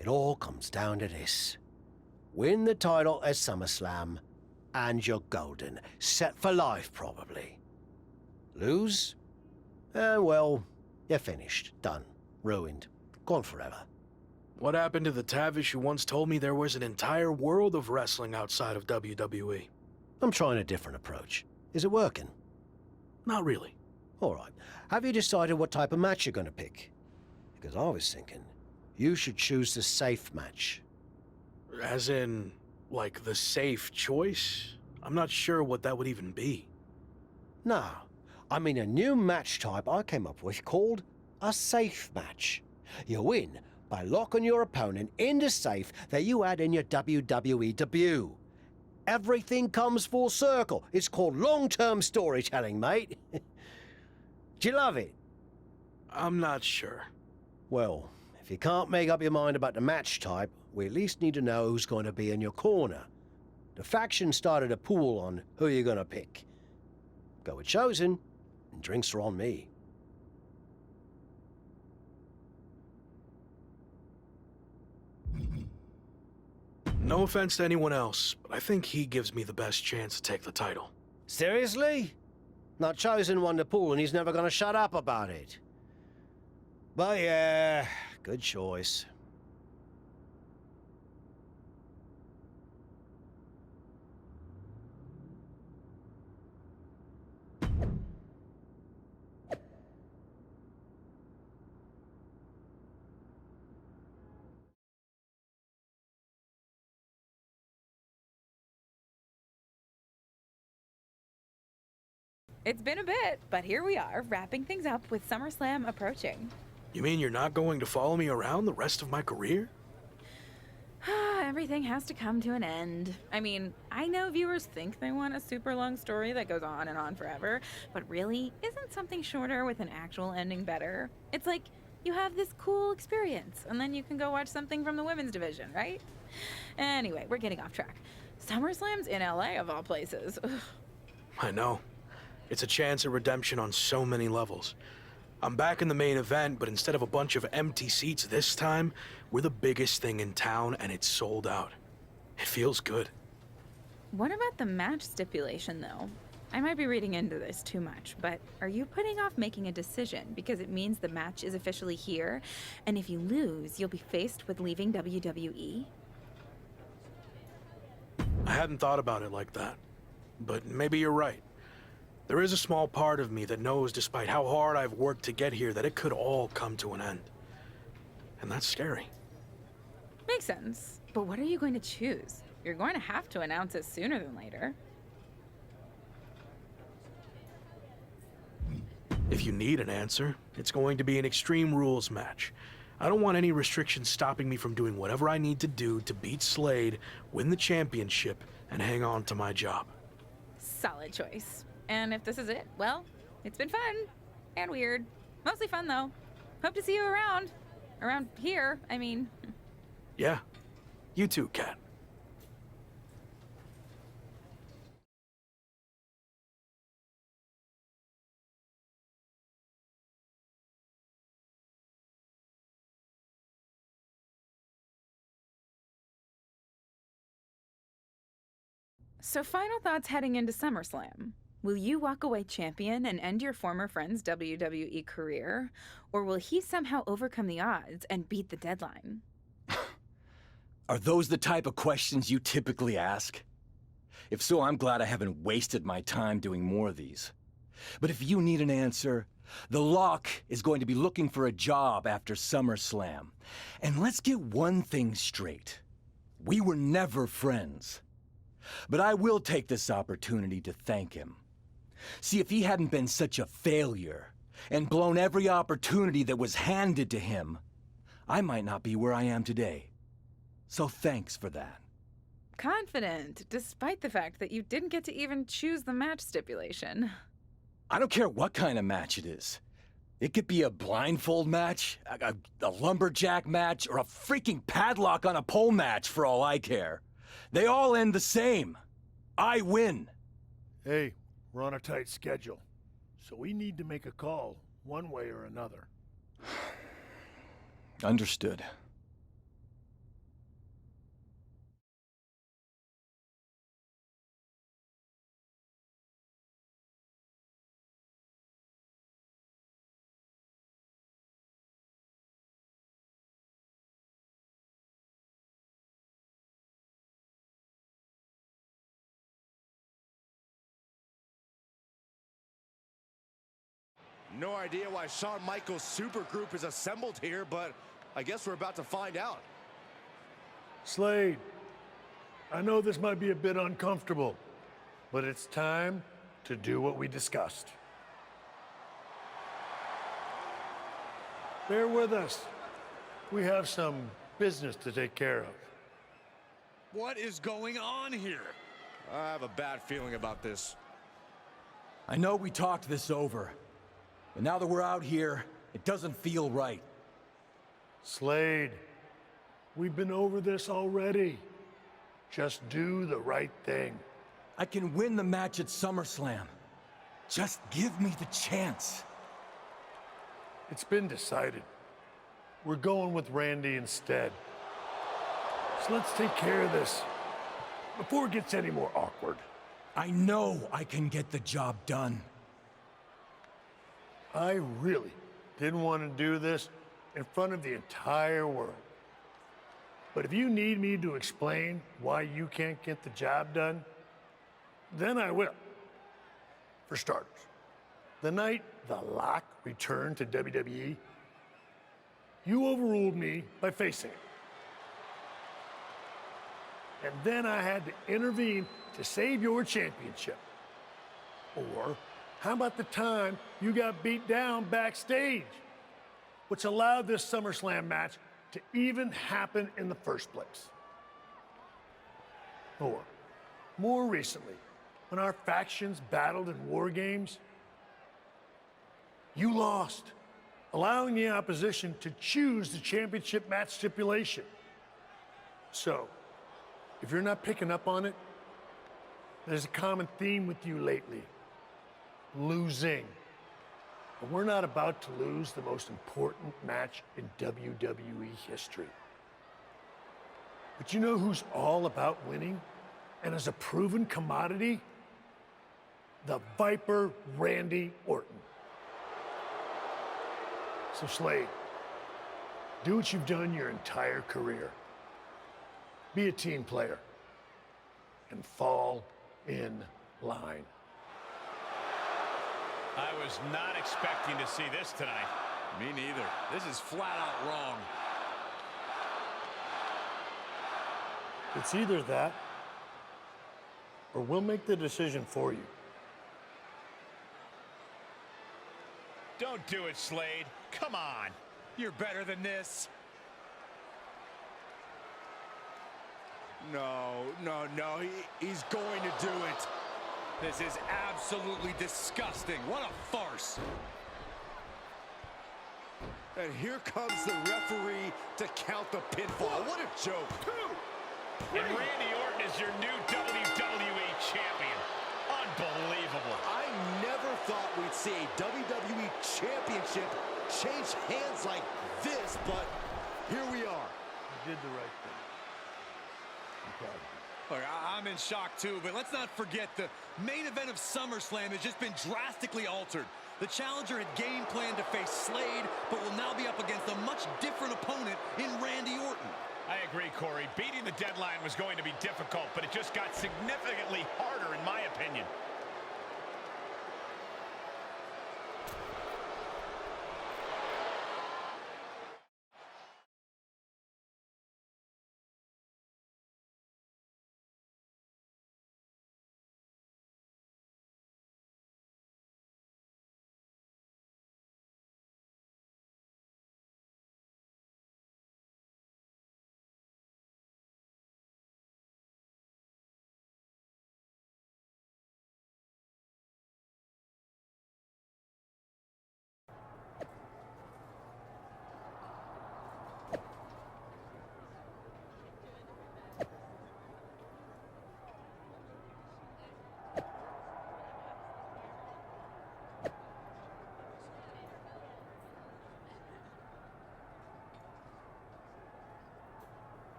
It all comes down to this. Win the title at SummerSlam, and you're golden. Set for life, probably. Lose? Well, you're finished. Done. Ruined. Gone forever. What happened to the Tavish who once told me there was an entire world of wrestling outside of WWE? I'm trying a different approach. Is it working? Not really. All right. Have you decided what type of match you're going to pick? Because I was thinking, you should choose the safe match. As in, like, the safe choice? I'm not sure what that would even be. No. I mean a new match type I came up with called a safe match. You win by locking your opponent in the safe that you had in your WWE debut. Everything comes full circle. It's called long-term storytelling, mate. Do you love it? I'm not sure. Well, if you can't make up your mind about the match type, we at least need to know who's going to be in your corner. The faction started a pool on who you're going to pick. Go with Chosen, and drinks are on me. No offense to anyone else, but I think he gives me the best chance to take the title. Seriously? Not Chosen won the pool and he's never gonna shut up about it. But yeah, good choice. It's been a bit, but here we are, wrapping things up with SummerSlam approaching. You mean you're not going to follow me around the rest of my career? Everything has to come to an end. I mean, I know viewers think they want a super long story that goes on and on forever, but really, isn't something shorter with an actual ending better? It's like, you have this cool experience, and then you can go watch something from the women's division, right? Anyway, we're getting off track. SummerSlam's in LA, of all places. Ugh. I know. It's a chance at redemption on so many levels. I'm back in the main event, but instead of a bunch of empty seats this time, we're the biggest thing in town and it's sold out. It feels good. What about the match stipulation, though? I might be reading into this too much, but are you putting off making a decision because it means the match is officially here, and if you lose, you'll be faced with leaving WWE? I hadn't thought about it like that, but maybe you're right. There is a small part of me that knows, despite how hard I've worked to get here, that it could all come to an end. And that's scary. Makes sense. But what are you going to choose? You're going to have to announce it sooner than later. If you need an answer, it's going to be an Extreme Rules match. I don't want any restrictions stopping me from doing whatever I need to do to beat Slade, win the championship, and hang on to my job. Solid choice. And if this is it, well, it's been fun. And weird. Mostly fun, though. Hope to see you around. Around here, I mean. Yeah. You too, Kat. So final thoughts heading into SummerSlam. Will you walk away champion and end your former friend's WWE career? Or will he somehow overcome the odds and beat the deadline? Are those the type of questions you typically ask? If so, I'm glad I haven't wasted my time doing more of these. But if you need an answer, The Lock is going to be looking for a job after SummerSlam. And let's get one thing straight. We were never friends. But I will take this opportunity to thank him. See, if he hadn't been such a failure and blown every opportunity that was handed to him, I might not be where I am today. So thanks for that. Confident, despite the fact that you didn't get to even choose the match stipulation. I don't care what kind of match it is. It could be a blindfold match, a lumberjack match, or a freaking padlock on a pole match for all I care. They all end the same. I win. Hey, we're on a tight schedule, so we need to make a call, one way or another. Understood. No idea why Shawn Michaels' supergroup is assembled here, but I guess we're about to find out. Slade, I know this might be a bit uncomfortable, but it's time to do what we discussed. Bear with us. We have some business to take care of. What is going on here? I have a bad feeling about this. I know we talked this over, but now that we're out here, it doesn't feel right. Slade, we've been over this already. Just do the right thing. I can win the match at Summerslam. Just give me the chance. It's been decided. We're going with Randy instead. So let's take care of this before it gets any more awkward. I know I can get the job done. I really didn't want to do this in front of the entire world. But if you need me to explain why you can't get the job done, then I will. For starters, the night The Lock returned to WWE, you overruled me by facing it. And then I had to intervene to save your championship. Or how about the time you got beat down backstage, which allowed this SummerSlam match to even happen in the first place? Or more recently, when our factions battled in war games, you lost, allowing the opposition to choose the championship match stipulation. So, if you're not picking up on it, there's a common theme with you lately: losing. And we're not about to lose the most important match in WWE history. But you know who's all about winning and is a proven commodity? The Viper Randy Orton. So Slade, do what you've done your entire career. Be a team player and fall in line. I was not expecting to see this tonight. Me neither. This is flat out wrong. It's either that, or we'll make the decision for you. Don't do it, Slade. Come on. You're better than this. No. He's going to do it. This is absolutely disgusting. What a farce. And here comes the referee to count the pinfall. What a joke. And Randy Orton is your new WWE Champion. Unbelievable. I never thought we'd see a WWE Championship change hands like this, but here we are. You did the right thing. I'm proud of you. Look, I'm in shock too, but let's not forget the main event of SummerSlam has just been drastically altered. The challenger had game planned to face Slade, but will now be up against a much different opponent in Randy Orton. I agree, Corey. Beating the deadline was going to be difficult, but it just got significantly harder, in my opinion.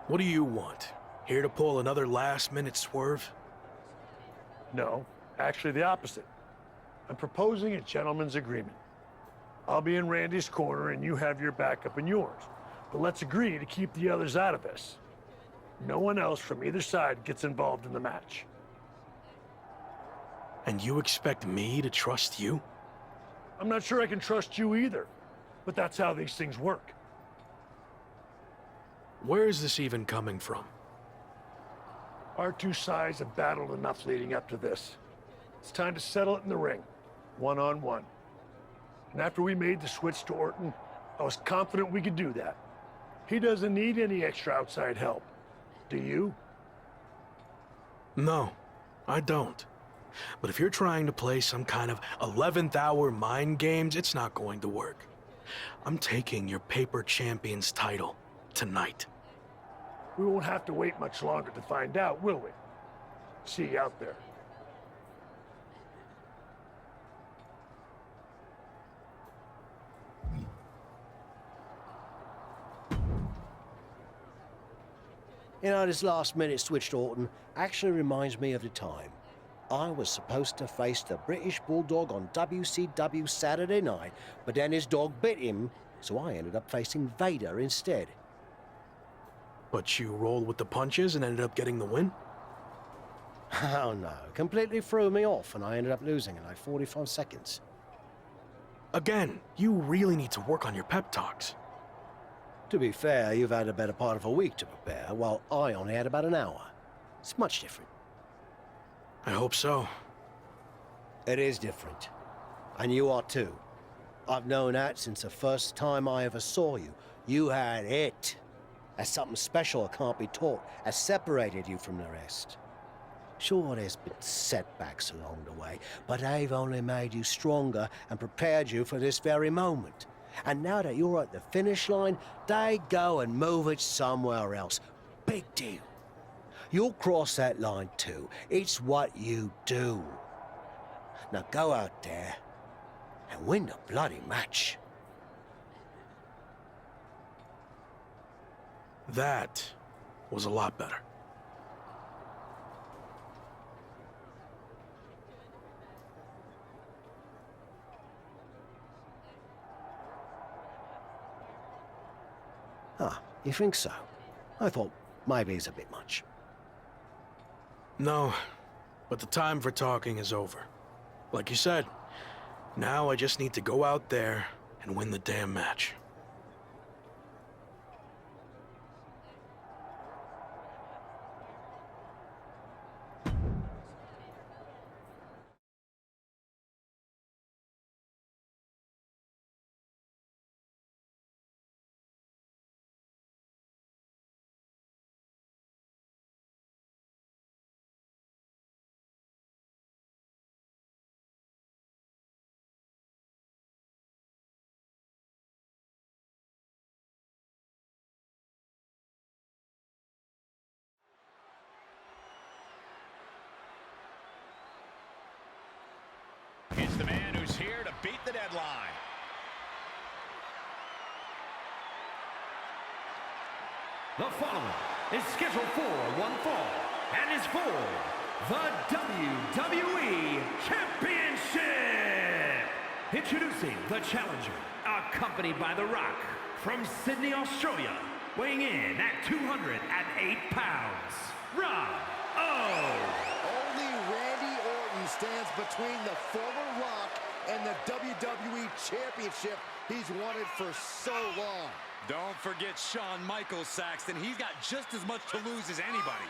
What do you want? Here to pull another last-minute swerve? No, actually the opposite. I'm proposing a gentleman's agreement. I'll be in Randy's corner and you have your backup in yours. But let's agree to keep the others out of this. No one else from either side gets involved in the match. And you expect me to trust you? I'm not sure I can trust you either, but that's how these things work. Where is this even coming from? Our two sides have battled enough leading up to this. It's time to settle it in the ring, one-on-one. And after we made the switch to Orton, I was confident we could do that. He doesn't need any extra outside help. Do you? No, I don't. But if you're trying to play some kind of 11th hour mind games, it's not going to work. I'm taking your paper champion's title tonight. We won't have to wait much longer to find out, will we? See you out there. You know, this last-minute switch to Orton actually reminds me of the time I was supposed to face the British Bulldog on WCW Saturday night, but then his dog bit him, so I ended up facing Vader instead. But you rolled with the punches and ended up getting the win? Oh no, completely threw me off and I ended up losing in like 45 seconds. Again, you really need to work on your pep talks. To be fair, you've had a better part of a week to prepare, while I only had about an hour. It's much different. I hope so. It is different. And you are too. I've known that since the first time I ever saw you. You had it. As something special that can't be taught, has separated you from the rest. Sure, there's been setbacks along the way, but they've only made you stronger and prepared you for this very moment. And now that you're at the finish line, they go and move it somewhere else. Big deal. You'll cross that line too. It's what you do. Now go out there and win the bloody match. That was a lot better. Ah, you think so? I thought maybe it's a bit much. No, but the time for talking is over. Like you said, now I just need to go out there and win the damn match. It's the man who's here to beat the deadline. The following is scheduled for one fall and is for the WWE Championship. Introducing the challenger, accompanied by The Rock, from Sydney, Australia, weighing in at 208 pounds, Robbo. Only Randy Orton stands between the former Rock and the WWE Championship he's wanted for so long. Don't forget Shawn Michaels, Saxton. He's got just as much to lose as anybody.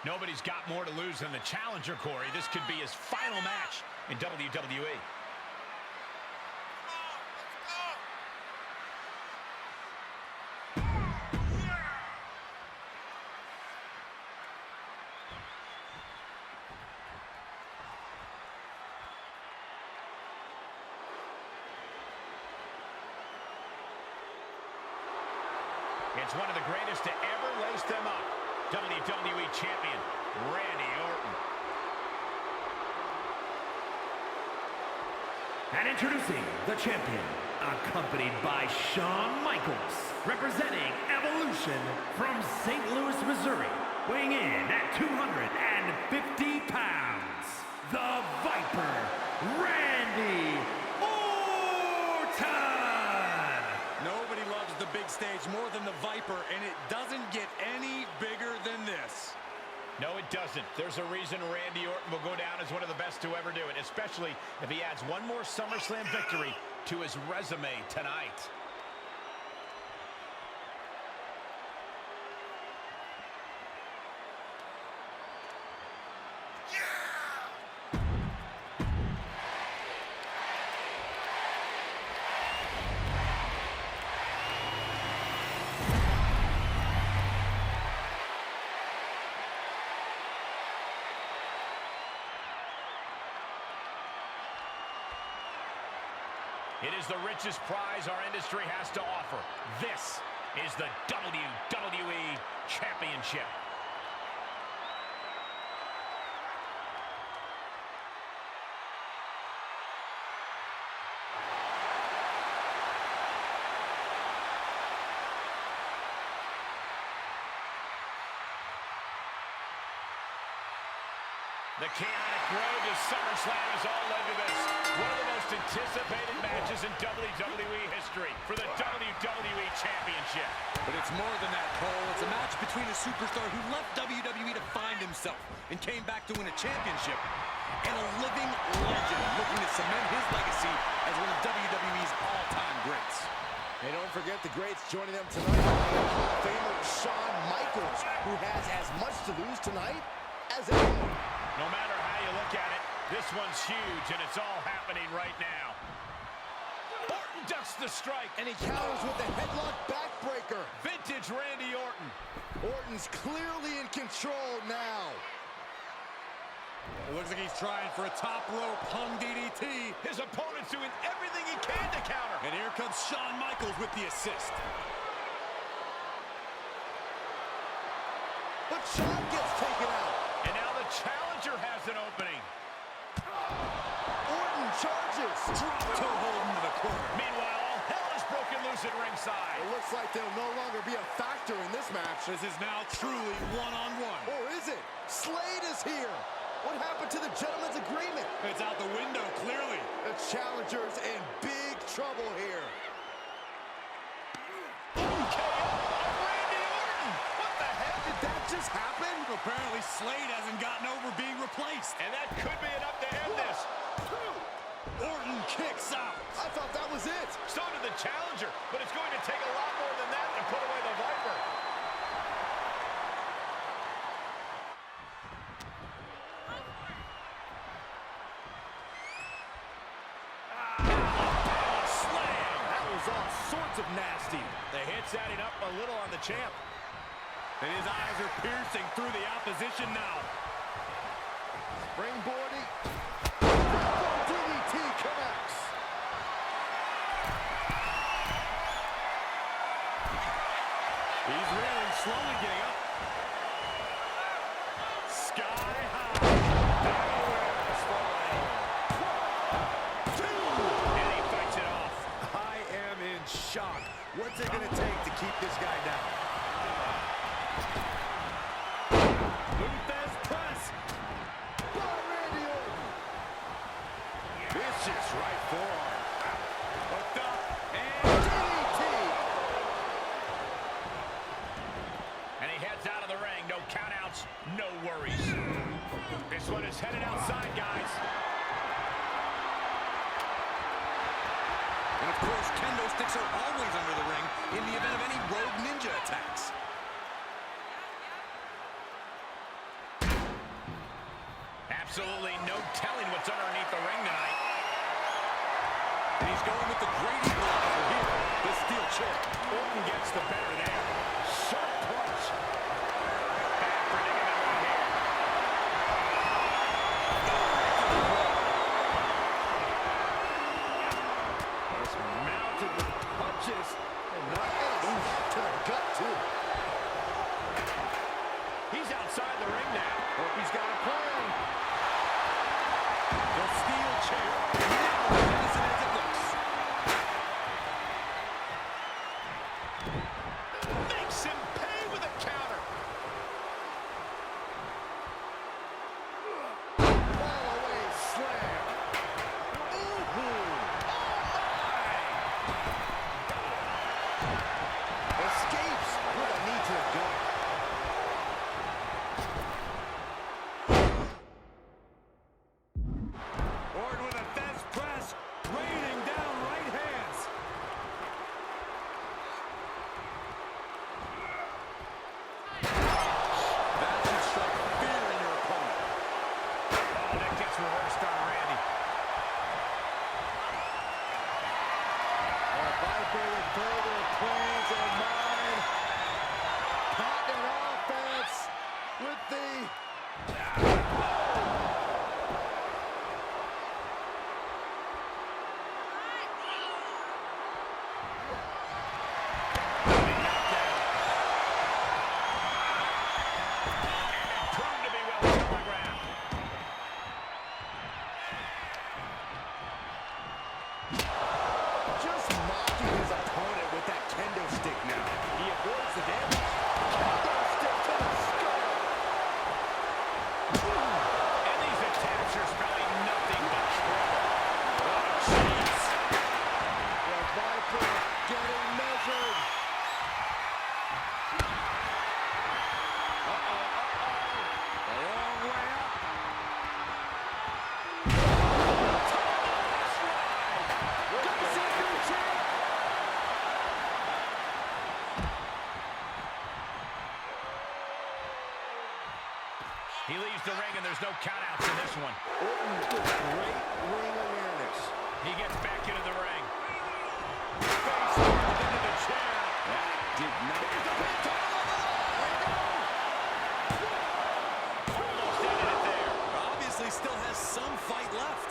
Nobody's got more to lose than the challenger, Corey. This could be his final match in WWE. It's one of the greatest to ever lace them up. WWE Champion, Randy Orton. And introducing the champion, accompanied by Shawn Michaels, representing Evolution from St. Louis, Missouri, weighing in at 250 pounds, the Viper, Randy Orton! Nobody loves the big stage more than the Viper, and it doesn't get any bigger than this. No, it doesn't. There's a reason Randy Orton will go down as one of the best to ever do it, especially if he adds one more Summerslam victory to his resume tonight. It is the richest prize our industry has to offer. This is the WWE Championship. The chaotic road to Summerslam has all led to this. One of the most anticipated matches in WWE history for the WWE Championship. But it's more than that, Cole. It's a match between a superstar who left WWE to find himself and came back to win a championship, and a living legend looking to cement his legacy as one of WWE's all-time greats. And don't forget the greats joining them tonight. Hall of Famer Shawn Michaels, who has as much to lose tonight as anyone. No matter how you look at it, this one's huge, and it's all happening right now. Orton ducks the strike. And he counters with the headlock backbreaker. Vintage Randy Orton. Orton's clearly in control now. It looks like he's trying for a top rope hung DDT. His opponent's doing everything he can to counter. And here comes Shawn Michaels with the assist. But Shawn gets taken out. And now the challenger has an opening. Orton charges. Drop toe hold into the corner. Meanwhile, all hell is broken loose at ringside. It looks like they'll no longer be a factor in this match. This is now truly one-on-one. Or is it? Slade is here. What happened to the gentleman's agreement? It's out the window, clearly. The challenger's in big trouble here. KO of Randy Orton. What the heck? Did that just happen? Apparently Slade hasn't gotten over being replaced. And that could be enough to end this. Orton kicks out. I thought that was it. So did the challenger, but it's going to take a lot more than that to put away the Viper. Slam! That was all sorts of nasty. The hit's adding up a little on the champ. And his eyes are piercing through the opposition now. Springboarding. DDT connects. He's reeling, slowly getting up. Sky high. And he fights it off. I am in shock. What's it going to take to keep this guy down? Luthez press. By Randy Orton. Vicious right forearm. Hooked up. And DDT. And he heads out of the ring. No countouts, no worries. This one is headed outside, guys. And of course, kendo sticks are always under the ring in the event of any rogue ninja attacks. Absolutely no telling what's underneath the ring tonight. And he's going with the great equalizer here. The steel chair. Orton gets the better there. Sharp punch. Bad predicament right here. Just mounted with punches. And not to the gut, too. He's outside the ring now. Hope he's got a plan. The steel chair. Not as innocent as it looks. Escapes with a knee to the gut. Orton with a fence press, raining down right hands. That should strike fear in your opponent. Oh, that gets reversed on Randy. Viper with further plans in mind. Caught in offense with the... Proved to be well telegraphed. Just mocking his opponent with that kendo stick now. He avoids the damage. Kendo stick to the skull. And these attacks are spelling nothing but trouble. What a chance. The Viper getting measured. The long way up. Gonna see a new champ. He leaves the ring and there's no countouts in this one. Orton with great ring awareness. He gets back into the ring. Face first into the chair. That did not. Almost ended it there. Obviously still has some fight left.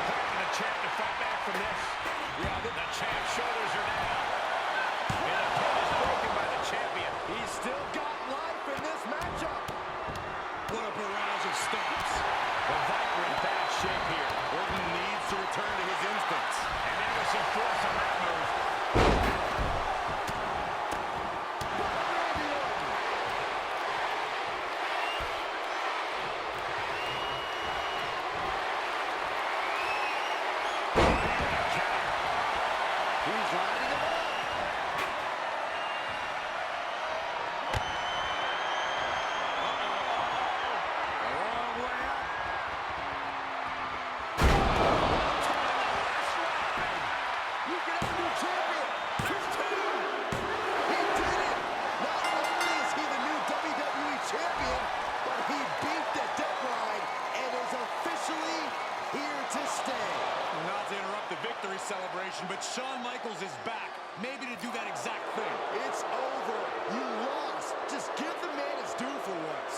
Hard for the champ to fight back from this. The champ's shoulders are down. And the pin is broken by the champion. He's still got life in this matchup. What a barrage of stomps. The Viper in bad shape here. Orton needs to return to his instincts. And there was some force on that move. He's lining it up. A long way up. You can have a new champion. He's two. He did it. Not only is he the new WWE champion, but he beat the deadline and is officially here to stay. Not to interrupt the victory celebration, but Shawn Michaels is back. Maybe to do that exact thing. It's over. You lost. Just give the man his due for once.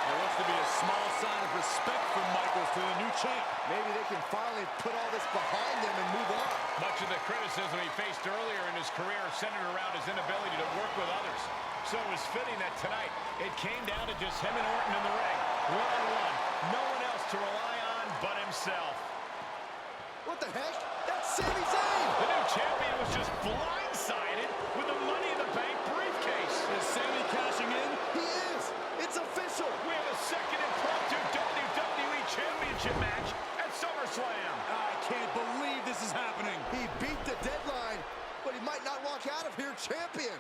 There looks to be a small sign of respect from Michaels to the new champ. Maybe they can finally put all this behind them and move on. Much of the criticism he faced earlier in his career centered around his inability to work with others. So it was fitting that tonight it came down to just him and Orton in the ring. One-on-one. No one else to rely on but himself. What the heck? That's Sami Zayn! The new champion was just blindsided with the Money in the Bank briefcase. Is Sami cashing in? He is! It's official! We have a second impromptu WWE Championship match at SummerSlam. I can't believe this is happening. He beat the deadline, but he might not walk out of here champion.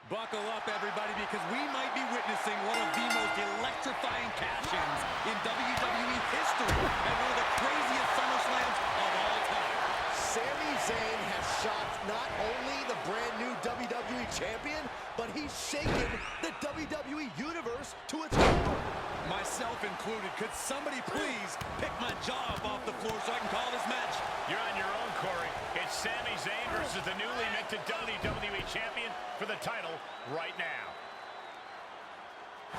Buckle up, everybody, because we might be witnessing one of the most electrifying cash-ins in WWE history at one of the craziest SummerSlams of all time. Sami Zayn has shocked not only the brand new WWE Champion, but he's shaken the WWE Universe to its core. Myself included. Could somebody please pick my jaw up off the floor so I can call this match? You're on your own, Corey. It's Sami Zayn versus the newly minted WWE Champion for the title right now.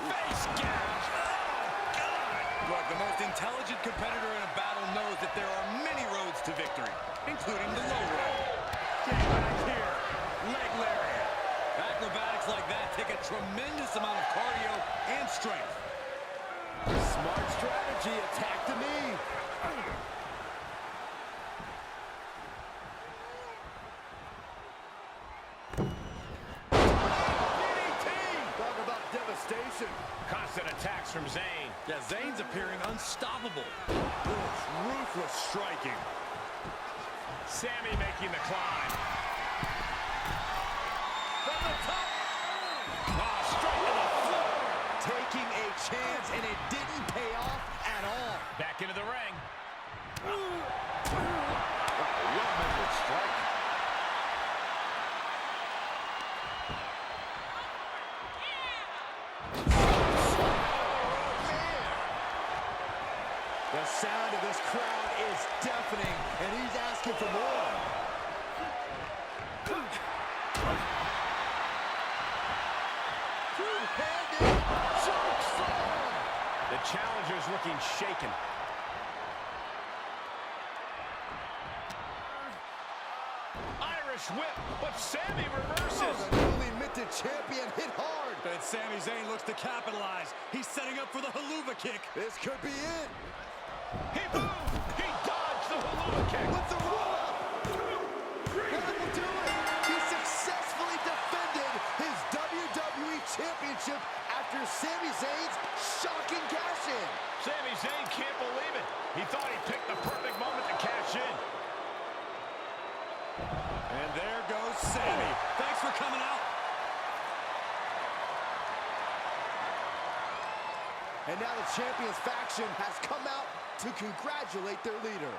Face gouge. Oh, God. Look, the most intelligent competitor in a battle knows that there are many roads to victory, including the low road. Get back here. Leg lariat. Acrobatics like that take a tremendous amount of cardio and strength. Smart strategy. Attack the knee. Talk about devastation. Constant attacks from Zayn. Yeah, Zayn's appearing unstoppable. Ruthless striking. Sammy making the climb. From the top. Ah, straight to the floor. Taking a chance, and it didn't pay off at all. Back into the ring. Well-measured strike. The sound of this crowd is deafening, and he's asking for more. Two-handed choke slam. The challenger's looking shaken. Irish whip, but Sammy reverses. The newly minted champion hit hard. And Sami Zayn looks to capitalize. He's setting up for the haluva kick. This could be it. He moved. He dodged the haluva kick. With the roll-up. That will do it. He successfully defended his WWE Championship after Sami Zayn's shocking cash-in. Sami Zayn can't believe it. He thought he picked the perfect moment to cash in. And there goes Sami. Thanks for coming out. And now the Champions faction has come out to congratulate their leader.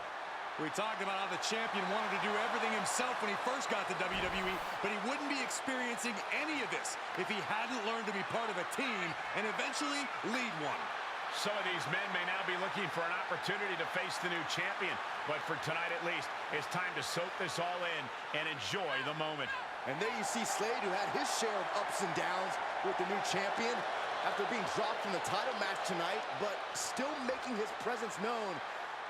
We talked about how the champion wanted to do everything himself when he first got to WWE, but he wouldn't be experiencing any of this if he hadn't learned to be part of a team and eventually lead one. Some of these men may now be looking for an opportunity to face the new champion, but for tonight at least, it's time to soak this all in and enjoy the moment. And there you see Slade, who had his share of ups and downs with the new champion after being dropped from the title match tonight, but still making his presence known.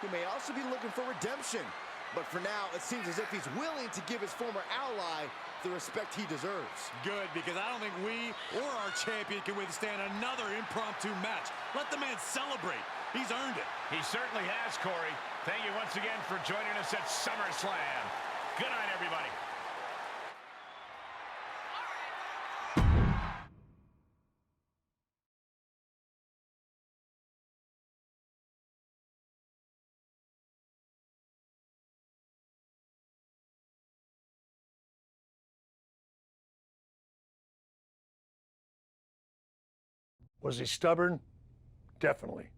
He may also be looking for redemption, but for now, it seems as if he's willing to give his former ally the respect he deserves. Good, because I don't think we or our champion can withstand another impromptu match. Let the man celebrate. He's earned it. He certainly has, Corey. Thank you once again for joining us at Summerslam. Good night, everybody. Was he stubborn? Definitely.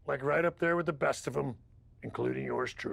Like right up there with the best of them, including yours truly.